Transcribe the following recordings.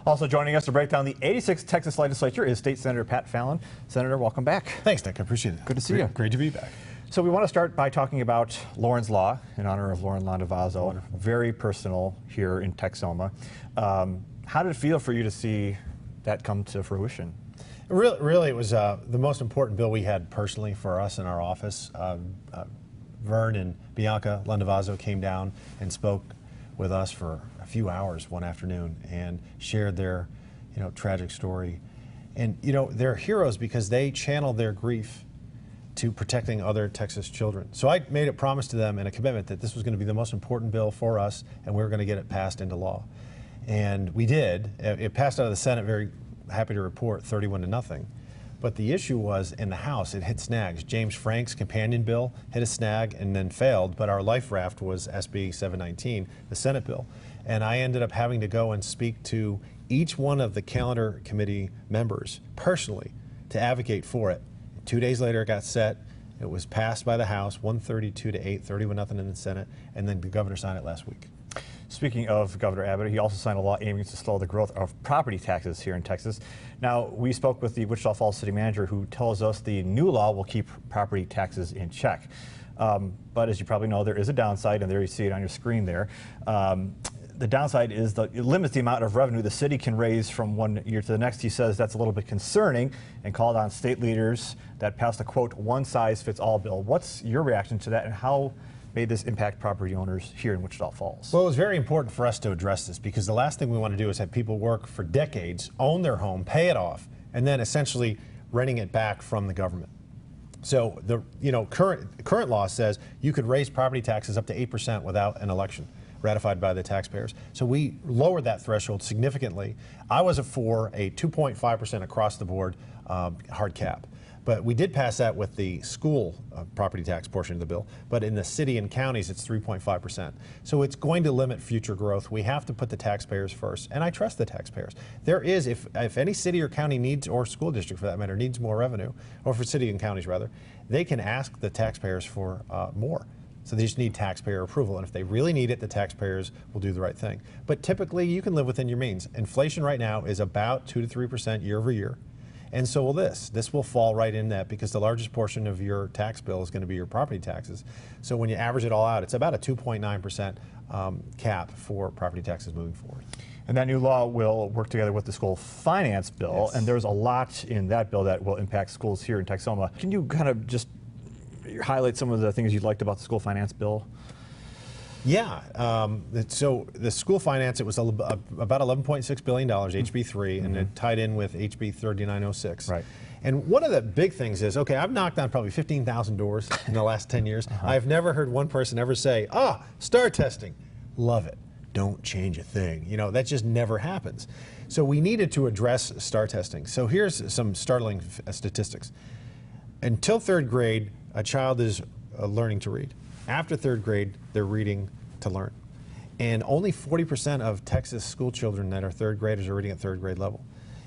Also joining us to break down the 86th Texas legislature is State Senator Pat Fallon. Senator, welcome back. Thanks, Nick. I appreciate it. Good to see you. Great to be back. So we want to start by talking about Lauren's Law in honor of Lauren Landavazo. Wonderful. Very personal here in Texoma. How did it feel for you to see that come to fruition? Really, it was the most important bill we had personally for us in our office. Vern and Bianca Landavazo came down and spoke with us for a few hours one afternoon and shared their, tragic story. And, they're heroes because they channeled their grief to protecting other Texas children. So I made a promise to them and a commitment that this was going to be the most important bill for us, and we were going to get it passed into law. And we did. It passed out of the Senate, very happy to report, 31-0. But the issue was in the House, it hit snags. James Frank's companion bill hit a snag and then failed, but our life raft was SB 719, the Senate bill. And I ended up having to go and speak to each one of the calendar committee members personally to advocate for it. 2 days later, it got set. It was passed by the House, 132 to 8, 31-0 in the Senate, and then the governor signed it last week. Speaking of Governor Abbott, he also signed a law aiming to slow the growth of property taxes here in Texas. Now, we spoke with the Wichita Falls city manager who tells us the new law will keep property taxes in check. But as you probably know, there is a downside, and there you see it on your screen there. The downside is that it limits the amount of revenue the city can raise from one year to the next. He says that's a little bit concerning and called on state leaders that passed a, quote, one-size-fits-all bill. What's your reaction to that, and how may this impact property owners here in Wichita Falls? Well, it was very important for us to address this because the last thing we want to do is have people work for decades, own their home, pay it off, and then essentially renting it back from the government. So the current law says you could raise property taxes up to 8% without an election ratified by the taxpayers. So we lowered that threshold significantly. I was for a 2.5% across the board hard cap. But we did pass that with the school property tax portion of the bill. But in the city and counties, it's 3.5%. So it's going to limit future growth. We have to put the taxpayers first. And I trust the taxpayers. There is, if any city or county needs, or school district for that matter, needs more revenue, or for city and counties rather, they can ask the taxpayers for more. So they just need taxpayer approval. And if they really need it, the taxpayers will do the right thing. But typically, you can live within your means. Inflation right now is about 2 to 3% year over year. And so will this. This will fall right in that because the largest portion of your tax bill is going to be your property taxes. So when you average it all out, it's about a 2.9% cap for property taxes moving forward. And that new law will work together with the school finance bill. Yes. And there's a lot in that bill that will impact schools here in Texoma. Can you kind of just highlight some of the things you liked about the school finance bill? Yeah, so the school finance, it was about $11.6 billion, HB3, and it tied in with HB 3906. Right. And one of the big things is, okay, I've knocked on probably 15,000 doors in the last 10 years. I've never heard one person ever say, STAR testing, love it, don't change a thing. That just never happens. So we needed to address STAR testing. So here's some startling statistics. Until third grade, a child is learning to read. After third grade, they're reading to learn. And only 40% of Texas school children that are third graders are reading at third grade level.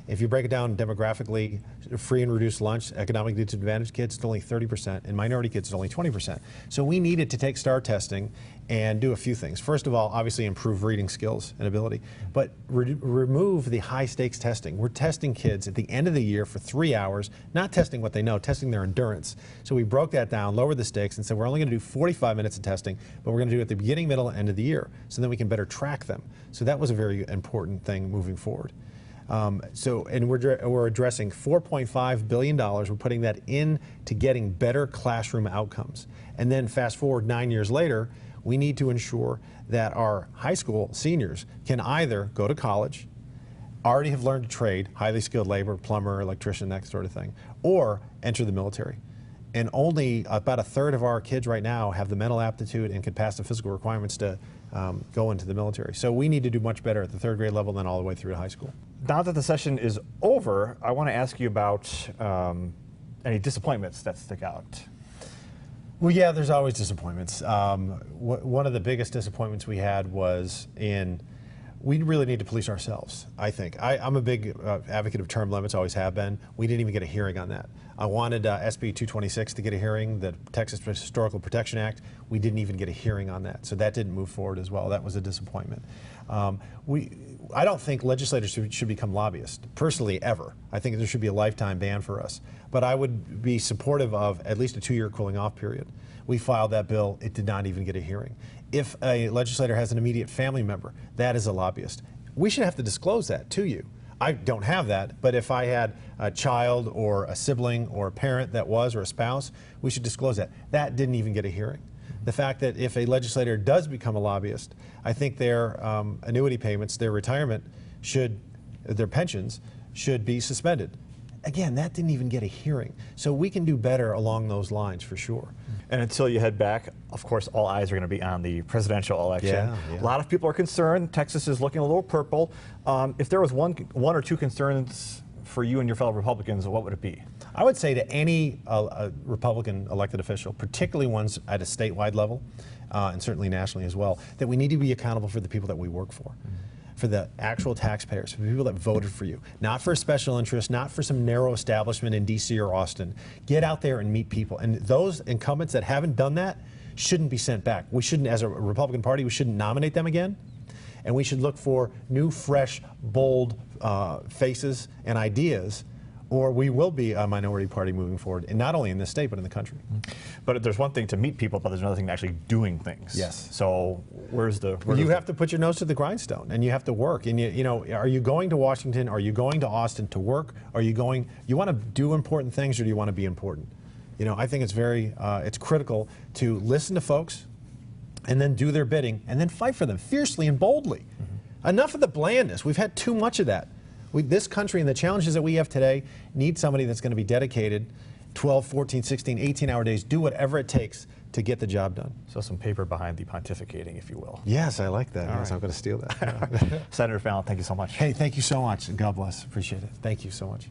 If you break it down demographically, free and reduced lunch, economically disadvantaged kids, it's only 30%, and minority kids, it's only 20%. So we needed to take STAR testing and do a few things. First of all, obviously improve reading skills and ability, but remove the high stakes testing. We're testing kids at the end of the year for 3 hours, not testing what they know, testing their endurance. So we broke that down, lowered the stakes, and said we're only going to do 45 minutes of testing, but we're going to do it at the beginning, middle, and end of the year, so then we can better track them. So that was a very important thing moving forward. And we're addressing $4.5 billion. We're putting that into getting better classroom outcomes. And then fast forward 9 years later, we need to ensure that our high school seniors can either go to college, already have learned a trade, highly skilled labor, plumber, electrician, that sort of thing, or enter the military. And only about a third of our kids right now have the mental aptitude and can pass the physical requirements to go into the military. So we need to do much better at the third grade level than all the way through to high school. Now that the session is over, I want to ask you about any disappointments that stick out. Well, yeah, there's always disappointments. One of the biggest disappointments we had was we really need to police ourselves, I think. I'm a big advocate of term limits, always have been. We didn't even get a hearing on that. I wanted SB 226 to get a hearing, the Texas Historical Protection Act. We didn't even get a hearing on that, so that didn't move forward as well. That was a disappointment. I don't think legislators should become lobbyists, personally, ever. I think there should be a lifetime ban for us. But I would be supportive of at least a 2-year cooling off period. We filed that bill. It did not even get a hearing. If a legislator has an immediate family member, that is a lobbyist. We should have to disclose that to you. I don't have that, but if I had a child or a sibling or a parent that was, or a spouse, we should disclose that. That didn't even get a hearing. The fact that if a legislator does become a lobbyist, I think their annuity payments, their retirement their pensions should be suspended. Again, that didn't even get a hearing. So we can do better along those lines for sure. And until you head back, of course, all eyes are going to be on the presidential election. Yeah. A lot of people are concerned. Texas is looking a little purple. If there was one or two concerns for you and your fellow Republicans, what would it be? I would say to any Republican elected official, particularly ones at a statewide level, and certainly nationally as well, that we need to be accountable for the people that we work for. For the actual taxpayers, for the people that voted for you, not for a special interest, not for some narrow establishment in DC or Austin. Get out there and meet people. And those incumbents that haven't done that shouldn't be sent back. We shouldn't, as a Republican Party, we shouldn't nominate them again. And we should look for new, fresh, bold faces and ideas, or we will be a minority party moving forward, and not only in this state, but in the country. But there's one thing to meet people, but there's another thing to actually doing things. Yes. So you have to put your nose to the grindstone, and you have to work. And you know, are you going to Washington? Are you going to Austin to work? Are you going? You want to do important things, or do you want to be important? You know, I think it's it's critical to listen to folks, and then do their bidding, and then fight for them fiercely and boldly. Enough of the blandness. We've had too much of that. This country and the challenges that we have today need somebody that's going to be dedicated 12, 14, 16, 18-hour days, do whatever it takes to get the job done. So some paper behind the pontificating, if you will. Yes, I like that. All yes, right. I'm going to steal that. Senator Fallon, thank you so much. Hey, thank you so much. God bless. Appreciate it. Thank you so much.